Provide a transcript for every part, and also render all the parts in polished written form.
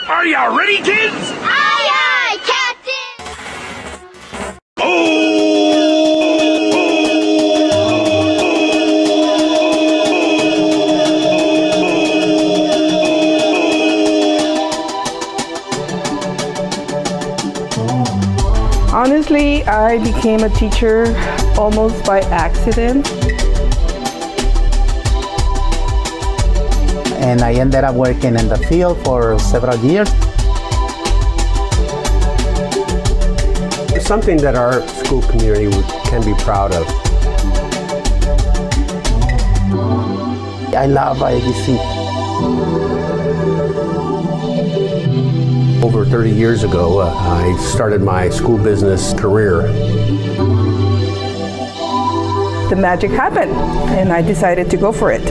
Are you ready, kids? Aye, aye, Captain! Honestly, I became a teacher almost by accident. And I ended up working in the field for several years. It's something that our school community can be proud of. I love VibeZ. Over 30 years ago, I started my school business career. The magic happened, and I decided to go for it.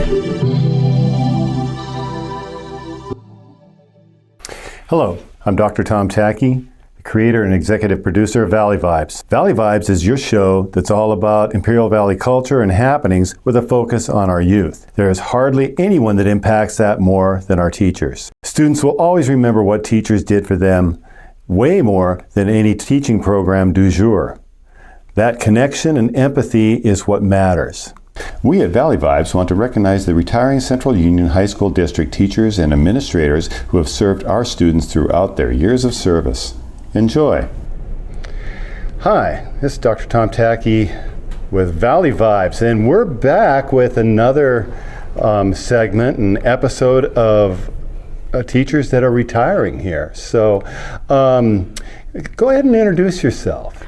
Hello, I'm Dr. Tom Tackey, the creator and executive producer of VibeZ. VibeZ is your show that's all about Imperial Valley culture and happenings with a focus on our youth. There is hardly anyone that impacts that more than our teachers. Students will always remember what teachers did for them way more than any teaching program du jour. That connection and empathy is what matters. We at VibeZ want to recognize the retiring Central Union High School District teachers and administrators who have served our students throughout their years of service. Enjoy. Hi, this is Dr. Tom Tackey with VibeZ, and we're back with another segment and episode of teachers that are retiring here. So go ahead and introduce yourself.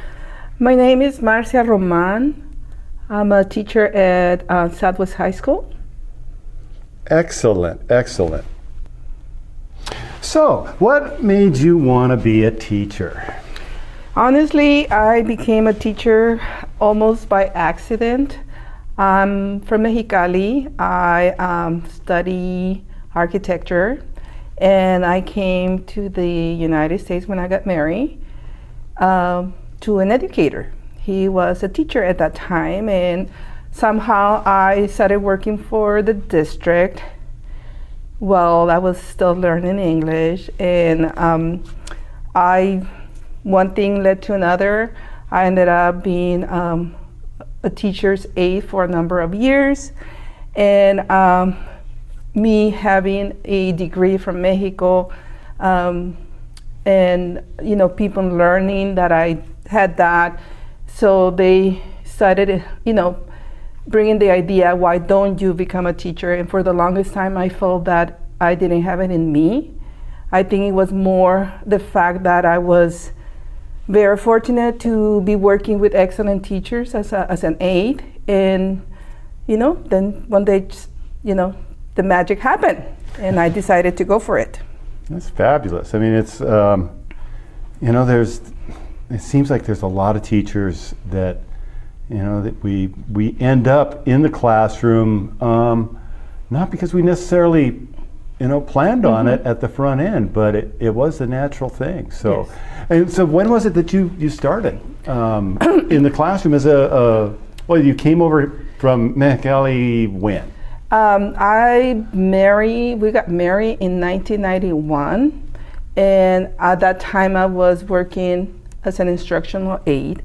My name is Marcia Roman. I'm a teacher at Southwest High School. Excellent, excellent. So, what made you want to be a teacher? Honestly, I became a teacher almost by accident. I'm from Mexicali. I study architecture, and I came to the United States when I got married to an educator. He was a teacher at that time, and somehow I started working for the district while I was still learning English, and one thing led to another. I ended up being a teacher's aide for a number of years, and me having a degree from Mexico, and people learning that I had that. So they started, bringing the idea, why don't you become a teacher? And for the longest time, I felt that I didn't have it in me. I think it was more the fact that I was very fortunate to be working with excellent teachers as an aide. And, then one day, the magic happened, and I decided to go for it. That's fabulous. I mean, it's, it seems like there's a lot of teachers that, that we end up in the classroom, not because we necessarily, planned on it at the front end, but it was a natural thing. So, yes. And so when was it that you started in the classroom as you came over from Mexicali when? We got married in 1991, and at that time I was working as an instructional aide,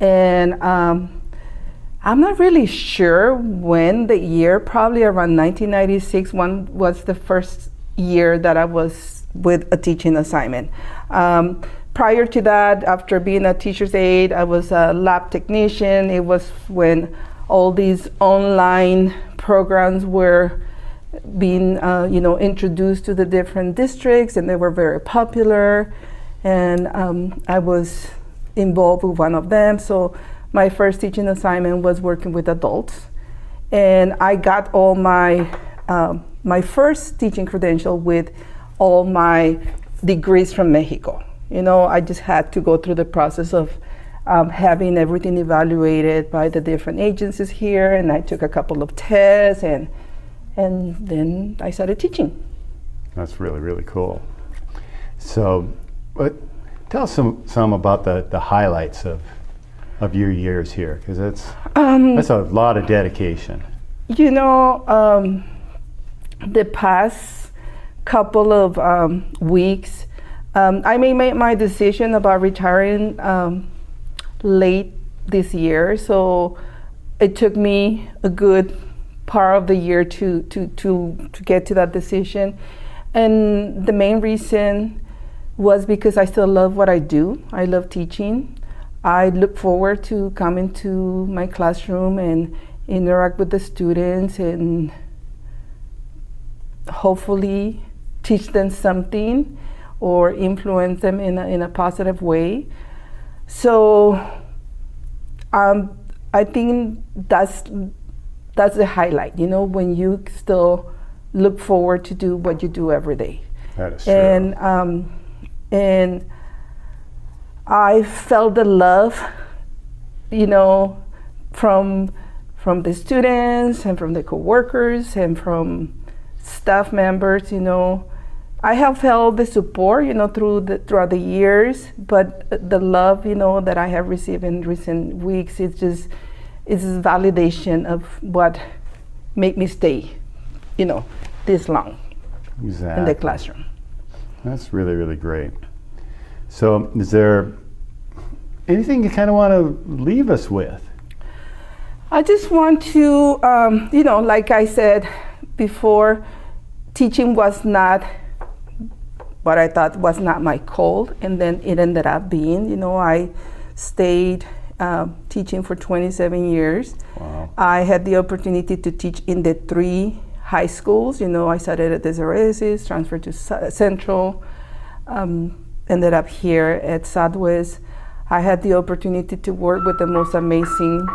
and I'm not really sure when the year, probably around 1996, one was the first year that I was with a teaching assignment. Prior to that, after being a teacher's aide, I was a lab technician. It was when all these online programs were being introduced to the different districts, and they were very popular. And I was involved with one of them. So my first teaching assignment was working with adults. And I got all my first teaching credential with all my degrees from Mexico. I just had to go through the process of having everything evaluated by the different agencies here. And I took a couple of tests, and then I started teaching. That's really, really cool. So, but tell us some about the highlights of your years here, because that's a lot of dedication. The past couple of weeks. I made my decision about retiring late this year, so it took me a good part of the year to get to that decision. And the main reason was because I still love what I do. I love teaching. I look forward to coming to my classroom and interact with the students and hopefully teach them something or influence them in a positive way. So I think that's the highlight, you know, when you still look forward to do what you do every day. That is true. And I felt the love, you know, from the students and from the coworkers and from staff members, you know. I have felt the support, you know, throughout the years, but the love, you know, that I have received in recent weeks, it's validation of what made me stay, you know, this long in the classroom. That's really, really great. So is there anything you kind of want to leave us with? I just want to, you know, like I said before, teaching was not what I thought was not my call, and then it ended up being, you know, I stayed teaching for 27 years. Wow. I had the opportunity to teach in the 3 high schools. You know, I started at Desarezes, transferred to Central, ended up here at Southwest. I had the opportunity to work with the most amazing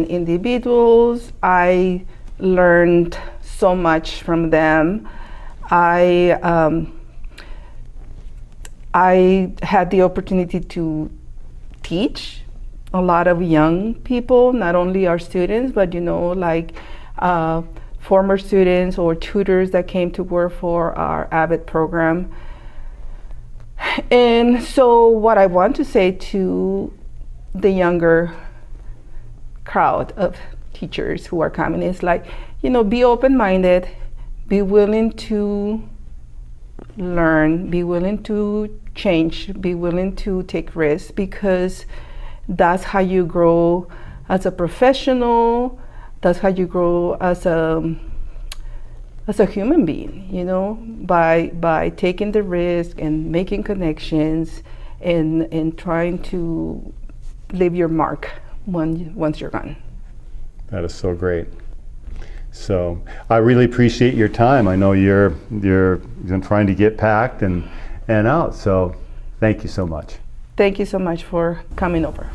individuals. I learned so much from them. I had the opportunity to teach a lot of young people, not only our students, but, you know, like former students or tutors that came to work for our Avid program. And so what I want to say to the younger crowd of teachers who are coming is like, you know, be open-minded, be willing to learn, be willing to change, be willing to take risks, because that's how you grow as a professional, that's how you grow as a human being, you know, by taking the risk and making connections and trying to leave your mark once you're gone. That is so great. So I really appreciate your time. I know you're trying to get packed and out, so thank you so much. Thank you so much for coming over.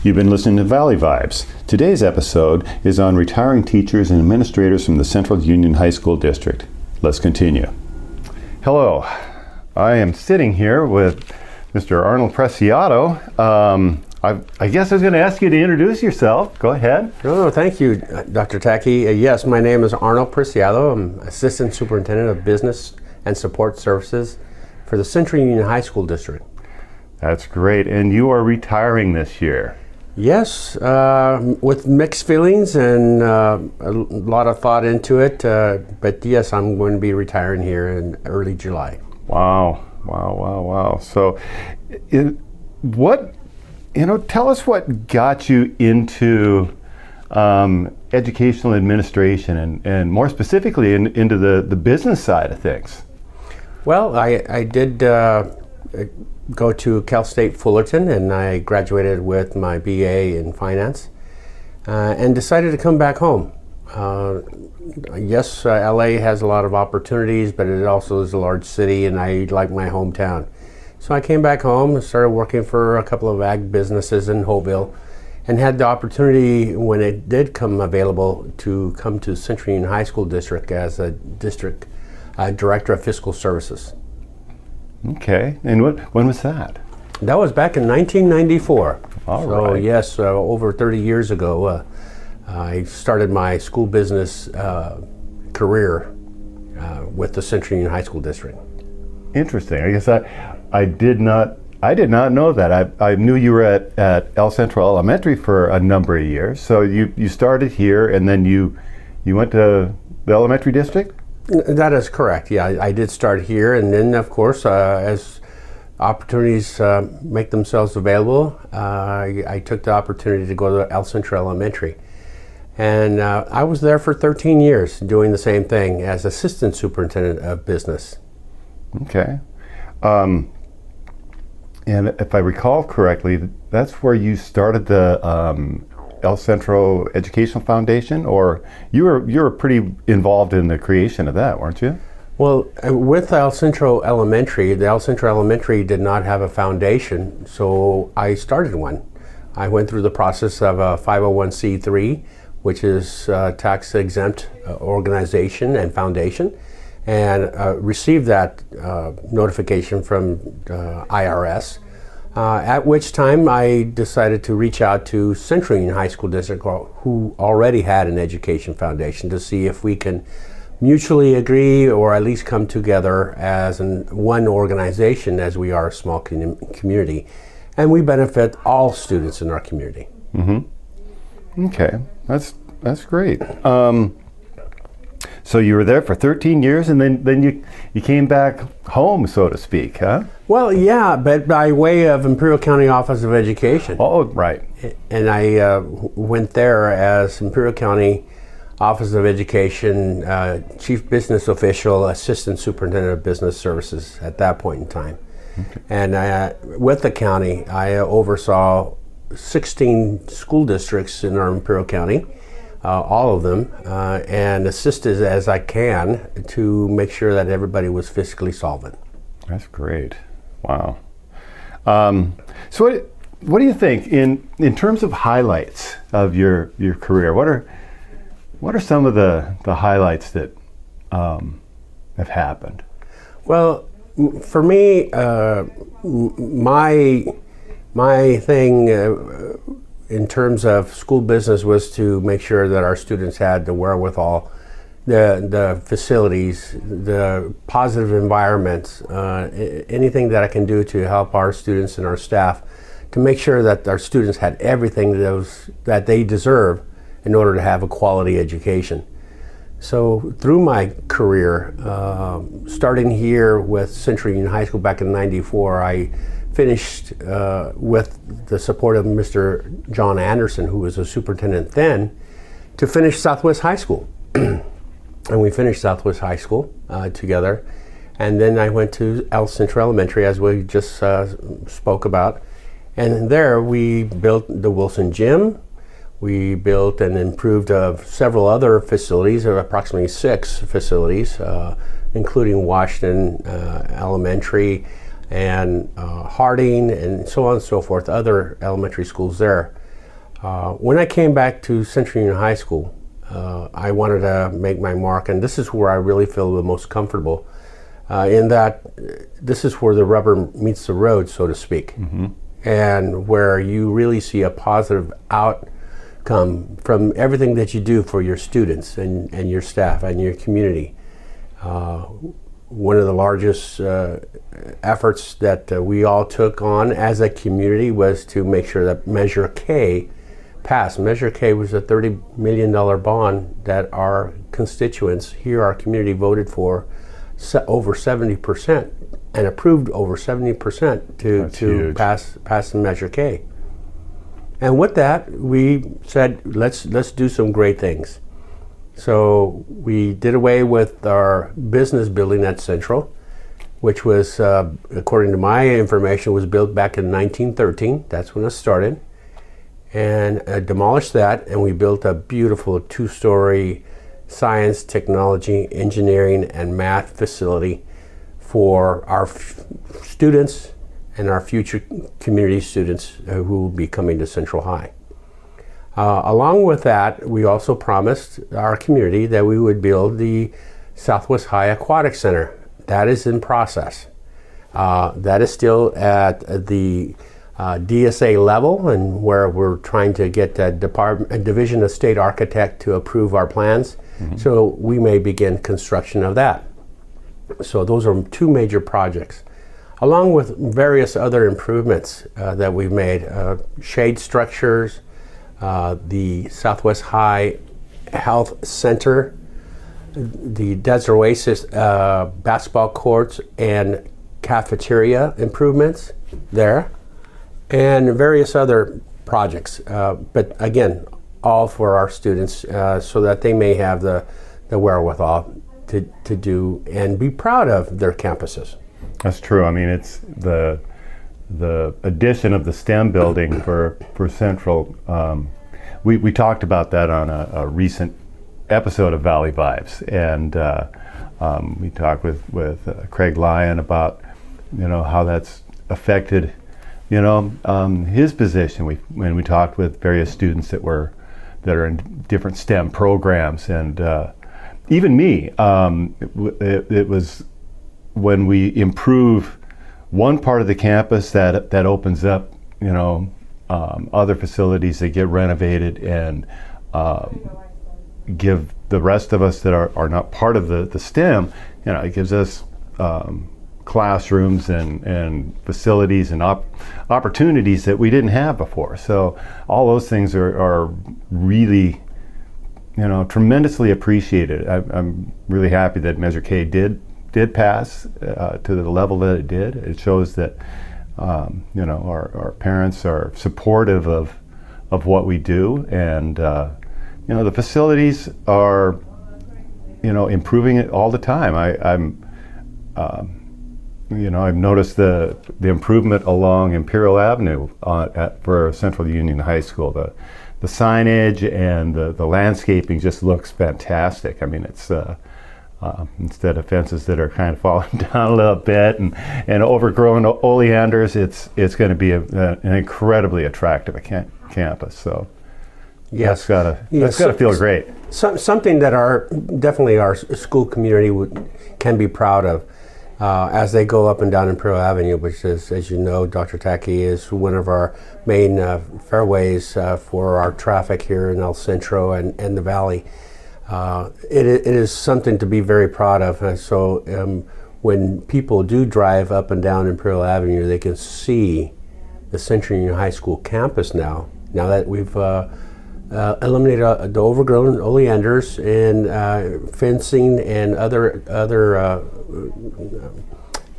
You've been listening to Valley Vibes. Today's episode is on retiring teachers and administrators from the Central Union High School District. Let's continue. Hello, I am sitting here with Mr. Arnold Preciado. I guess I was going to ask you to introduce yourself. Go ahead. Oh, thank you, Dr. Tacky. Yes, my name is Arnold Preciado. I'm Assistant Superintendent of Business and Support Services for the Central Union High School District. That's great. And you are retiring this year. Yes, with mixed feelings and a lot of thought into it. But yes, I'm going to be retiring here in early July. Wow. So tell us what got you into educational administration and more specifically into the business side of things. Well, I did go to Cal State Fullerton, and I graduated with my BA in finance and decided to come back home. Yes, LA has a lot of opportunities, but it also is a large city, and I like my hometown. So I came back home and started working for a couple of ag businesses in Hoville, and had the opportunity, when it did come available, to come to Central Union High School District as a district director of fiscal services. Okay, and when was that? That was back in 1994. All so right. Yes, over 30 years ago, I started my school business career with the Central Union High School District. Interesting. I guess I did not I did not know that. I knew you were at El Centro Elementary for a number of years. So you started here, and then you went to the elementary district? That is correct. Yeah, I did start here, and then of course, as opportunities make themselves available, I took the opportunity to go to El Centro Elementary. And I was there for 13 years doing the same thing as assistant superintendent of business. Okay. And if I recall correctly, that's where you started the El Centro Educational Foundation, or you were pretty involved in the creation of that, weren't you? Well, with El Centro Elementary, the El Centro Elementary did not have a foundation, so I started one. I went through the process of a 501c3, which is a tax-exempt organization and foundation, and received that notification from IRS, at which time I decided to reach out to Central Union High School District, who already had an education foundation, to see if we can mutually agree or at least come together as one organization, as we are a small community, and we benefit all students in our community. Mm-hmm. Okay, that's great. So you were there for 13 years, and then you came back home, so to speak, huh? Well, yeah, but by way of Imperial County Office of Education. Oh, right. And I went there as Imperial County Office of Education, Chief Business Official, Assistant Superintendent of Business Services at that point in time. Okay. And with the county, I oversaw 16 school districts in our Imperial County, all of them, and assisted as I can to make sure that everybody was fiscally solvent. That's great. Wow. So what do you think in terms of highlights of your career? What are some of the highlights that have happened? Well, for me, my thing in terms of school business was to make sure that our students had the wherewithal, the facilities, the positive environments, anything that I can do to help our students and our staff to make sure that our students had everything that they deserve in order to have a quality education. So through my career, starting here with Central Union High School back in '94, I finished with the support of Mr. John Anderson, who was a superintendent then, to finish Southwest High School. And we finished Southwest High School together. And then I went to El Centro Elementary, as we just spoke about. And there we built the Wilson Gym. We built and improved several other facilities, approximately 6 facilities, including Washington Elementary and Harding, and so on and so forth, other elementary schools there. When I came back to Central Union High School, I wanted to make my mark, and this is where I really feel the most comfortable, in that this is where the rubber meets the road, so to speak, mm-hmm. and where you really see a positive outcome from everything that you do for your students and your staff and your community. One of the largest efforts that we all took on as a community was to make sure that Measure K passed. Measure K was a $30 million bond that our constituents here, our community, voted for over 70% and approved over 70% to pass the Measure K. And with that, we said, let's do some great things. So we did away with our business building at Central, which was, according to my information, was built back in 1913. That's when it started. And demolished that, and we built a beautiful 2-story science, technology, engineering, and math facility for our students and our future community students who will be coming to Central High. Along with that, we also promised our community that we would build the Southwest High Aquatic Center. That is in process. That is still at the DSA level, and where we're trying to get a Division of State Architect to approve our plans, mm-hmm. so we may begin construction of that. So those are 2 major projects. along with various other improvements that we've made. Shade structures, the Southwest High Health Center, the Desert Oasis basketball courts and cafeteria improvements there, and various other projects. But again, all for our students so that they may have the wherewithal to do and be proud of their campuses. That's true. I mean, it's the addition of the STEM building for Central. We talked about that on a recent episode of Valley Vibes, and we talked with Craig Lyon about how that's affected his position. When we talked with various students that are in different STEM programs, and even me. It was when we improve one part of the campus that opens up, other facilities that get renovated and give the rest of us that are not part of the STEM, it gives us classrooms and facilities and opportunities that we didn't have before. So all those things are really, tremendously appreciated. I'm really happy that Measure K did pass to the level that it did. It shows that our parents are supportive of what we do, and the facilities are improving it all the time. I've noticed the improvement along Imperial Avenue for Central Union High School. The signage and the landscaping just looks fantastic. I mean, it's instead of fences that are kind of falling down a little bit and overgrown oleanders, it's going to be an incredibly attractive campus. So yes, that's gotta feel great. Something that definitely our school community can be proud of. As they go up and down Imperial Avenue, which is, as you know, Dr. Tacky, is one of our main fairways for our traffic here in El Centro and the Valley. It is something to be very proud of. So when people do drive up and down Imperial Avenue, they can see the Central Union High School campus now that we've eliminated the overgrown oleanders and fencing and other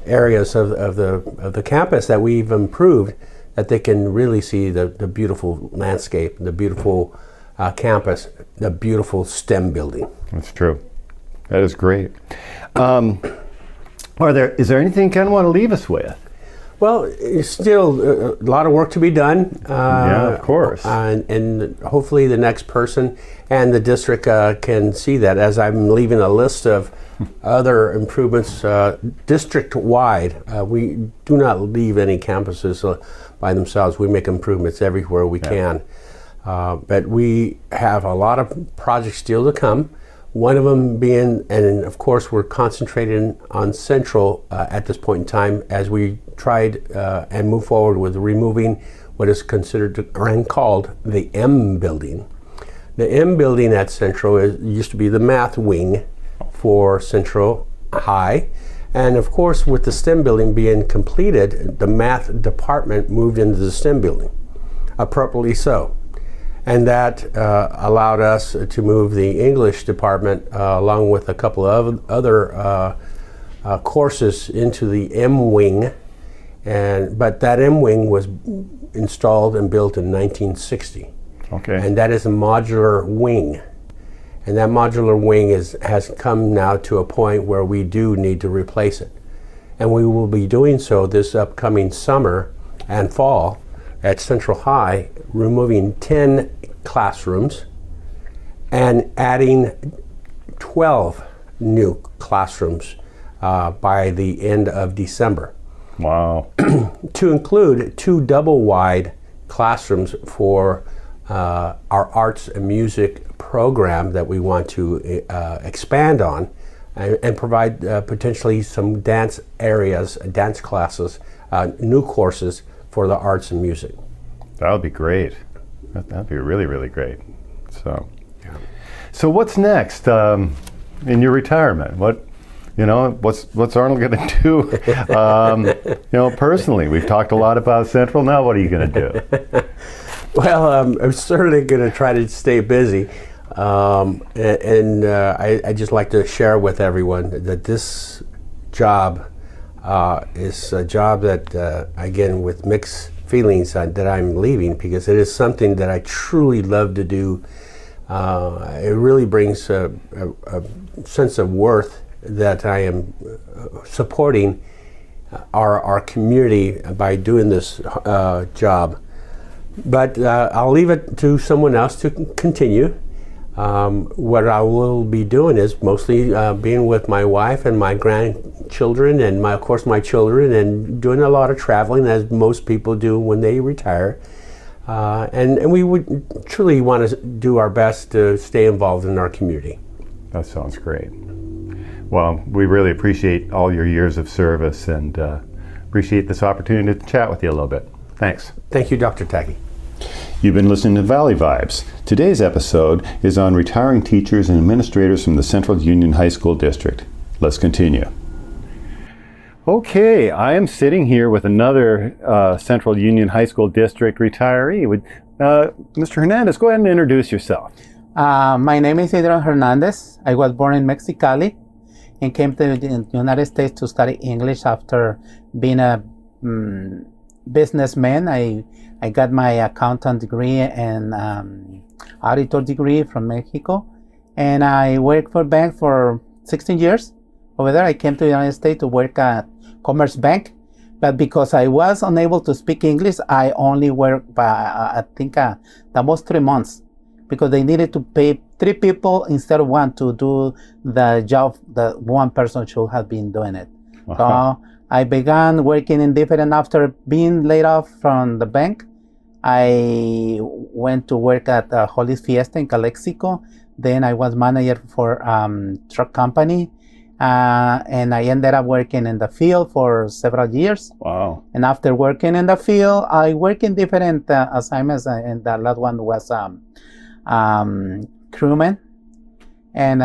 areas of the campus that we've improved, that they can really see the beautiful landscape, the beautiful campus, the beautiful STEM building. That's true. That is great. Is there anything you kind of want to leave us with? Well, it's still a lot of work to be done. Yeah, of course. And hopefully the next person and the district can see that. As I'm leaving a list of other improvements district-wide, we do not leave any campuses by themselves. We make improvements everywhere we can. But we have a lot of projects still to come. One of them being, and of course we're concentrating on Central at this point in time, as we tried and move forward with removing what is considered and called the M building. The M building at Central used to be the math wing for Central High. And of course, with the STEM building being completed, the math department moved into the STEM building, appropriately so. And that allowed us to move the English department along with a couple of other courses into the M wing. But that M wing was installed and built in 1960. Okay. And that is a modular wing. And that modular wing has come now to a point where we do need to replace it. And we will be doing so this upcoming summer and fall at Central High, removing 10 classrooms and adding 12 new classrooms by the end of December. Wow. To include 2 double-wide classrooms for our arts and music program that we want to expand on and provide potentially some dance areas, dance classes, new courses for the arts and music. That would be great. That'd be really, really great. So what's next in your retirement? You know, what's Arnold going to do? Personally, we've talked a lot about Central. Now, what are you going to do? Well, I'm certainly going to try to stay busy. I just like to share with everyone that this job is a job that, again, with mixed feelings that I'm leaving, because it is something that I truly love to do. It really brings a sense of worth that I am supporting our community by doing this job. But I'll leave it to someone else to continue. What I will be doing is mostly being with my wife and my grandchildren and of course my children, and doing a lot of traveling, as most people do when they retire. And we would truly want to do our best to stay involved in our community. That sounds great. Well, we really appreciate all your years of service and appreciate this opportunity to chat with you a little bit. Thanks. Thank you, Dr. Tacky. You've been listening to Valley Vibes. Today's episode is on retiring teachers and administrators from the Central Union High School District. Let's continue. Okay, I am sitting here with another Central Union High School District retiree. Mr. Hernandez, go ahead and introduce yourself. My name is Adrian Hernandez. I was born in Mexicali and came to the United States to study English after being a businessman. I got my accountant degree and auditor degree from Mexico, and I worked for a bank for 16 years. Over there, I came to the United States to work at Commerce Bank, but because I was unable to speak English, I only worked by I think the most 3 months, because they needed to pay 3 people instead of 1 to do the job that 1 person should have been doing it. So I began working in different, after being laid off from the bank, I went to work at Holy Fiesta in Calexico. Then I was manager for truck company, and I ended up working in the field for several years. Wow. And after working in the field, I worked in different assignments, and the last one was crewman. And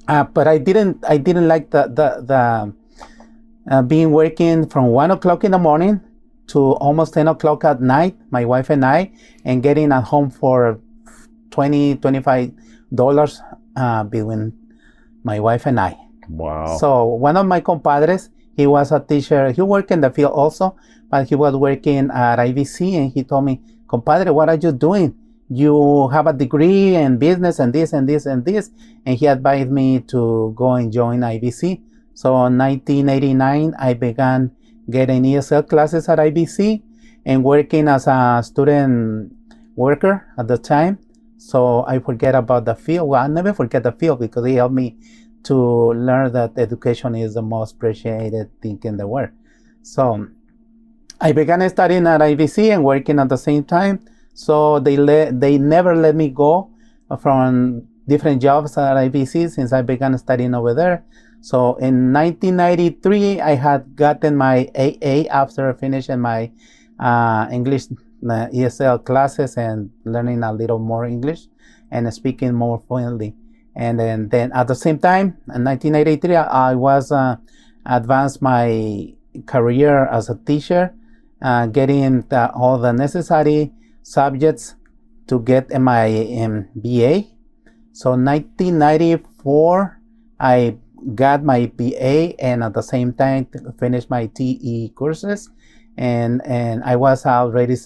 but I didn't like the being working from 1 o'clock in the morning to almost 10 o'clock at night, my wife and I, and getting at home for $25 between my wife and I. Wow. So one of my compadres, he was a teacher. He worked in the field also, but he was working at IVC, and he told me, compadre, what are you doing? You have a degree in business and this and this and this. And he advised me to go and join IVC. So in 1989, I began getting ESL classes at IBC and working as a student worker at the time. So I forget about the field. Well, I never forget the field, because it helped me to learn that education is the most appreciated thing in the world. So I began studying at IBC and working at the same time. So they never let me go from different jobs at IBC since I began studying over there. So in 1993, I had gotten my AA after finishing my English ESL classes and learning a little more English and speaking more fluently. And then at the same time, in 1983, I was advanced my career as a teacher, getting all the necessary subjects to get my BA. So 1994, I got my BA, and at the same time finished my TE courses, and I was already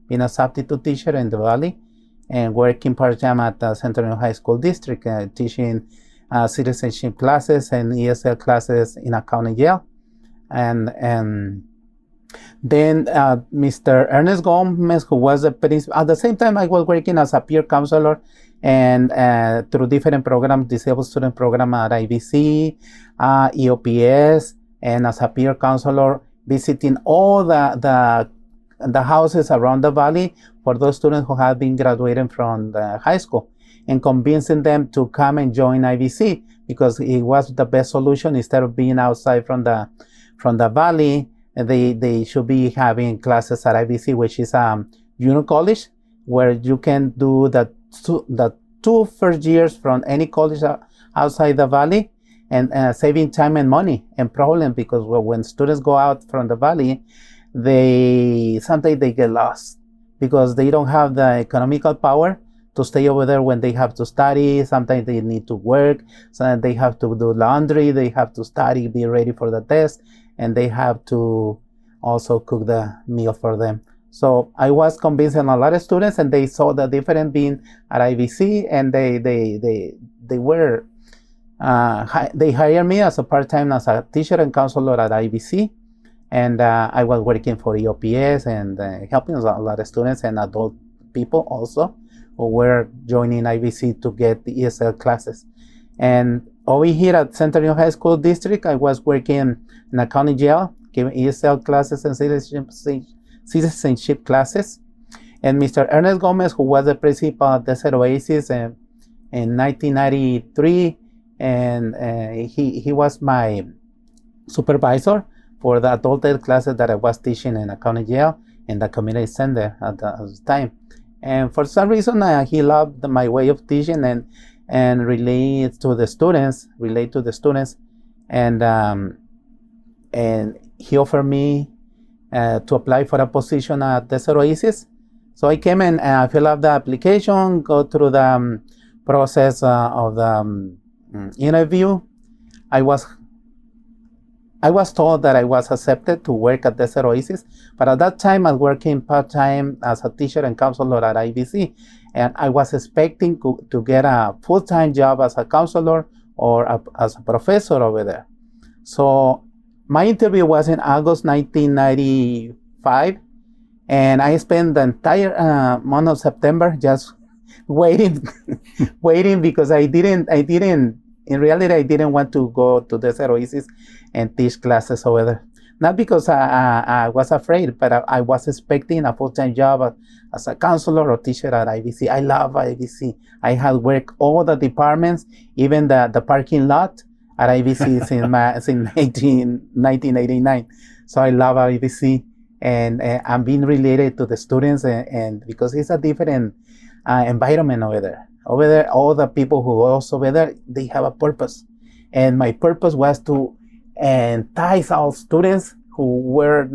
being a substitute teacher in the Valley and working part-time at the Central Union High School District, teaching citizenship classes and ESL classes in accounting Yale. And then Mr. Ernest Gomez, who was the principal, at the same time I was working as a peer counselor and through different programs, disabled student program at IBC, EOPS, and as a peer counselor, visiting all the houses around the Valley for those students who have been graduating from the high school, and convincing them to come and join IBC, because it was the best solution. Instead of being outside from the Valley, they should be having classes at IBC, which is junior college, where you can do the two first years from any college outside the Valley, and saving time and money and problem, because when students go out from the valley, sometimes they get lost because they don't have the economical power to stay over there when they have to study. Sometimes they need to work, sometimes they have to do laundry, they have to study, be ready for the test, and they have to also cook the meal for them. So I was convincing a lot of students, and they saw the difference being at IVC, and they hired me as a part-time as a teacher and counselor at IVC, and I was working for EOPS and helping a lot of students and adult people also who were joining IVC to get the ESL classes. And over here at Centennial High School District, I was working in a county jail, giving ESL classes and citizenship classes. And Mr. Ernest Gomez, who was the principal at Desert Oasis in 1993, and he was my supervisor for the adult ed classes that I was teaching in a county jail in the community center at the time. And for some reason, he loved my way of teaching and relate to the students, and he offered me to apply for a position at Desert Oasis. So I came and I filled out the application, go through the process of the interview. I was told that I was accepted to work at Desert Oasis, but at that time I was working part-time as a teacher and counselor at IVC, and I was expecting to get a full-time job as a counselor or as a professor over there. So my interview was in August 1995, and I spent the entire month of September just waiting because I didn't want to go to Desert Oasis and teach classes over there. Not because I was afraid, but I was expecting a full-time job as a counselor or teacher at IVC. I love IVC. I had worked all the departments, even the parking lot at IVC since 1989. So I love IVC, and I'm being related to the students, and because it's a different environment over there. Over there, all the people who are also over there, they have a purpose. And my purpose was to entice all students who were in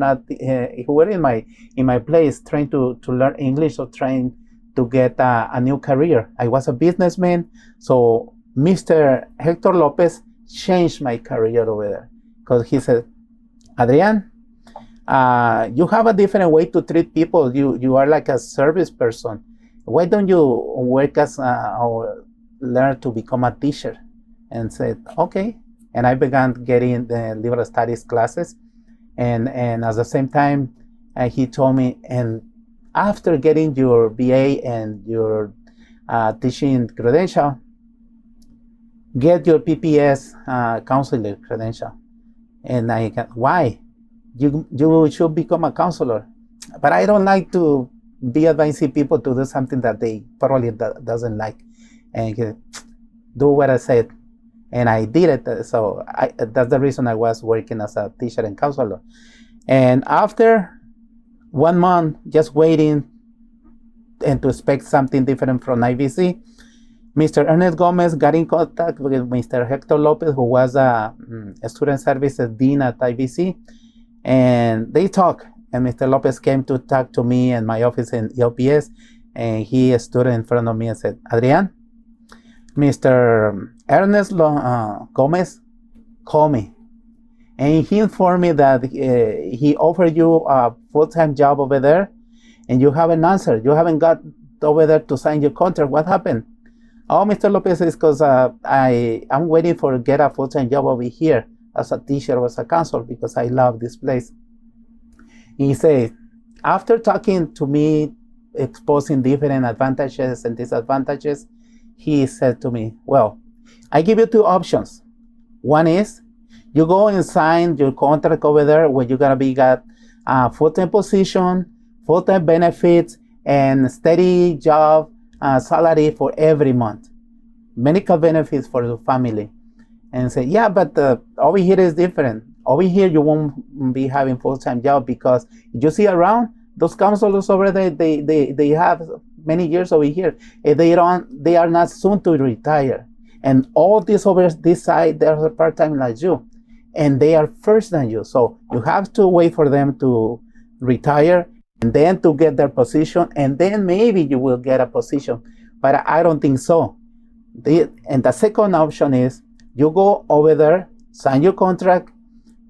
my place trying to learn English or trying to get a new career. I was a businessman, so Mr. Hector Lopez changed my career over there, because he said, Adrian, you have a different way to treat people. You are like a service person. Why don't you work or learn to become a teacher? And said, okay. And I began getting the liberal studies classes. And at the same time, he told me, and after getting your BA and your teaching credential, get your PPS counselor credential. And I got, why? You should become a counselor. But I don't like to be advising people to do something that they probably doesn't like. And do what I said. And I did it. So that's the reason I was working as a teacher and counselor. And after 1 month, just waiting and to expect something different from IVC, Mr. Ernest Gomez got in contact with Mr. Hector Lopez, who was a student services dean at IVC. And they talked. And Mr. Lopez came to talk to me in my office in EOPS. And he stood in front of me and said, Adrian, Mr. Ernest Gomez called me, and he informed me that he offered you a full-time job over there, and you haven't answered. You haven't got over there to sign your contract. What happened? Oh, Mr. Lopez, is because I'm waiting for get a full-time job over here as a teacher or as a counselor, because I love this place. He said, after talking to me, exposing different advantages and disadvantages, he said to me, well, I give you two options. One is you go and sign your contract over there where you're going to got a full-time position, full-time benefits, and steady job salary for every month. Medical benefits for the family. And say, yeah, but over here is different. Over here you won't be having full-time job, because you see around, those counselors over there, they have many years over here. They are not soon to retire. And all this over this side, they're part-time like you. And they are first than you. So you have to wait for them to retire and then to get their position. And then maybe you will get a position. But I don't think so. And the second option is you go over there, sign your contract,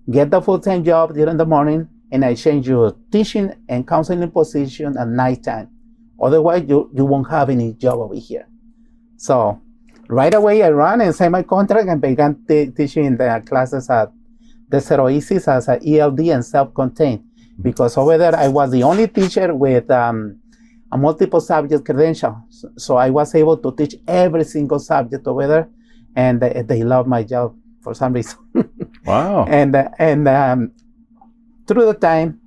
get the full-time job during the morning, and I change your teaching and counseling position at nighttime. Otherwise, you won't have any job over here. So right away, I ran and signed my contract and began teaching the classes at Desert Oasis as an ELD and self-contained. Because over there, I was the only teacher with a multiple subject credential. So I was able to teach every single subject over there, and they love my job for some reason. Wow. And through the time,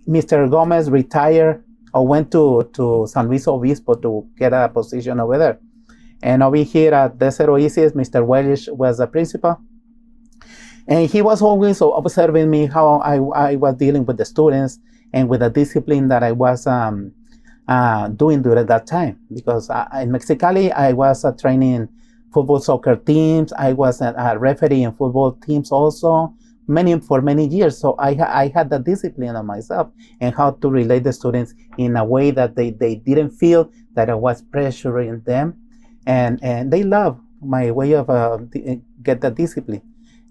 Mr. Gomez retired or went to San Luis Obispo to get a position over there. And over here at Desert Oasis, Mr. Wellish was the principal. And he was always observing me how I was dealing with the students and with the discipline that I was doing during that time. Because in Mexicali, I was training football soccer teams. I was a referee in football teams also for many years. So I had the discipline on myself and how to relate the students in a way that they didn't feel that I was pressuring them. And they love my way of get the discipline.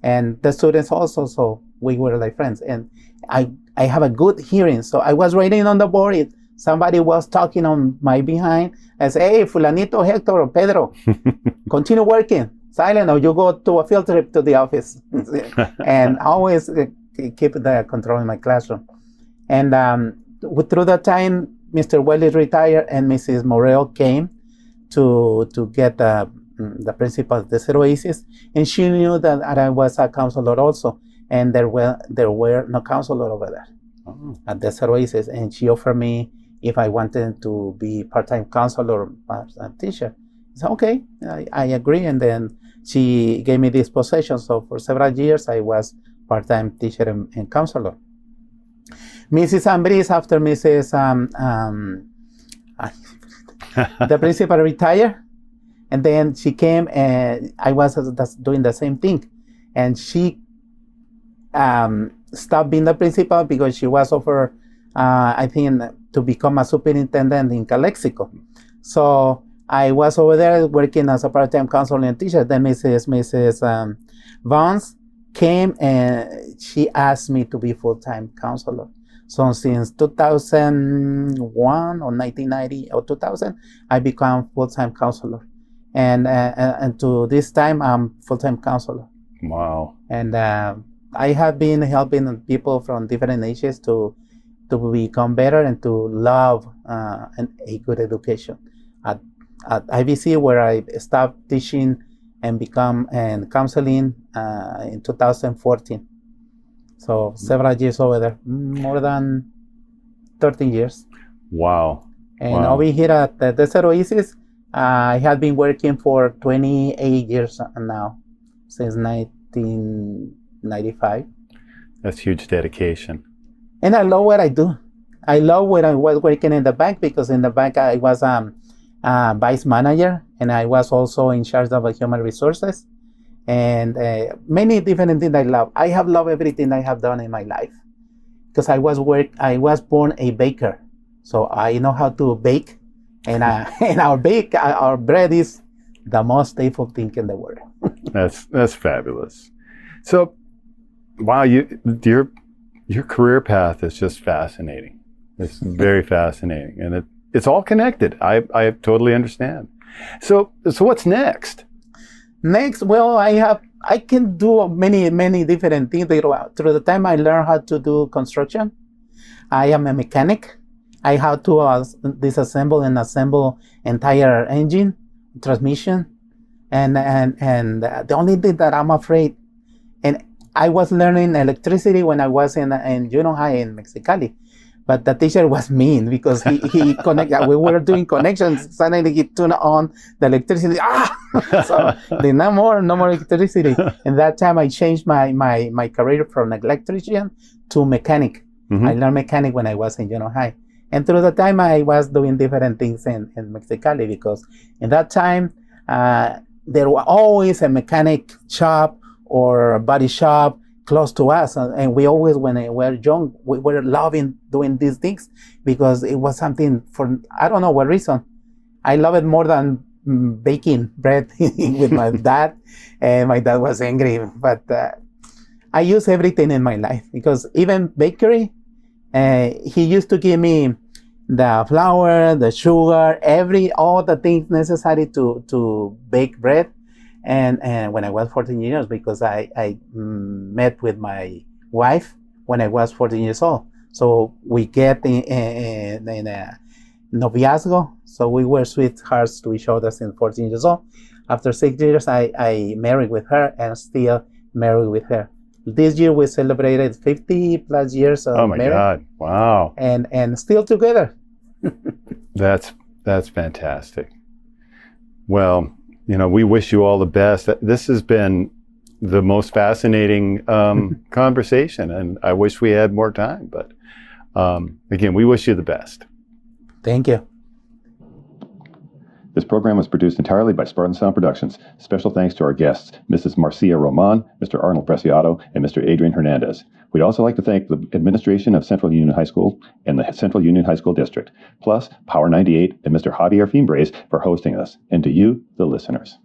And the students also, so we were like friends. And I have a good hearing. So I was writing on the board. If somebody was talking on my behind, I say, hey, Fulanito, Hector, or Pedro, continue working, silent, or you go to a field trip to the office. And always keep the control in my classroom. And through that time, Mr. Welly retired and Mrs. Morel came to get the principal of the Oasis, and she knew that I was a counselor also, and there were no counselor over there at the Oasis, and she offered me if I wanted to be part-time counselor or teacher. I said, okay, I agree, and then she gave me this position. So for several years, I was part-time teacher and counselor. Mrs. Ambris, after Mrs. The principal retired, and then she came and I was doing the same thing. And she stopped being the principal because she was offered, I think, to become a superintendent in Calexico. So I was over there working as a part-time counselor and teacher. Then Mrs. Vance came and she asked me to be full-time counselor. So since 2001 or 1990 or 2000, I became full-time counselor. And to this time, I'm full-time counselor. Wow. And I have been helping people from different ages to become better and to love a good education. At IVC, where I stopped teaching and become counseling in 2014. So several years over there, more than 13 years. Wow. And Wow. over here at the Desert Oasis, I have been working for 28 years now, since 1995. That's huge dedication. And I love what I do. I love when I was working in the bank, because in the bank I was vice manager, and I was also in charge of human resources, and many different things I love. I have loved everything I have done in my life, because I was born a baker, so I know how to bake, and our bread is the most staple thing in the world. That's fabulous. So, wow, your career path is just fascinating. It's very fascinating, and it's all connected. I totally understand. So what's next? Next, well, I can do many different things. Through the time I learned how to do construction, I am a mechanic. I have to disassemble and assemble entire engine, transmission, and the only thing that I'm afraid, and I was learning electricity when I was in junior high in Mexicali, but the teacher was mean because he connected. We were doing connections. Suddenly he turned on the electricity. So no more electricity. And that time I changed my career from electrician to mechanic. Mm-hmm. I learned mechanic when I was in junior high. And through the time I was doing different things in Mexicali, because in that time there was always a mechanic shop or a body shop close to us. And we always, when we were young, we were loving doing these things because it was something for, I don't know what reason. I love it more than baking bread with my dad. And my dad was angry, but I use everything in my life because even bakery, he used to give me the flour, the sugar, all the things necessary to bake bread. And when I was 14 years, because I met with my wife when I was 14 years old. So we get in a noviazgo. So we were sweethearts to each other since 14 years old. After 6 years, I married with her and still married with her. This year we celebrated 50 plus years of marriage. Oh my God! Wow. And still together. That's fantastic. Well, we wish you all the best. This has been the most fascinating conversation, and I wish we had more time. But again, we wish you the best. Thank you. This program was produced entirely by SpartanSound Productions. Special thanks to our guests, Mrs. Marcia Roman, Mr. Arnold Preciado, and Mr. Adrian Hernandez. We'd also like to thank the administration of Central Union High School and the Central Union High School District, plus Power 98 and Mr. Javier Fimbres for hosting us, and to you, the listeners.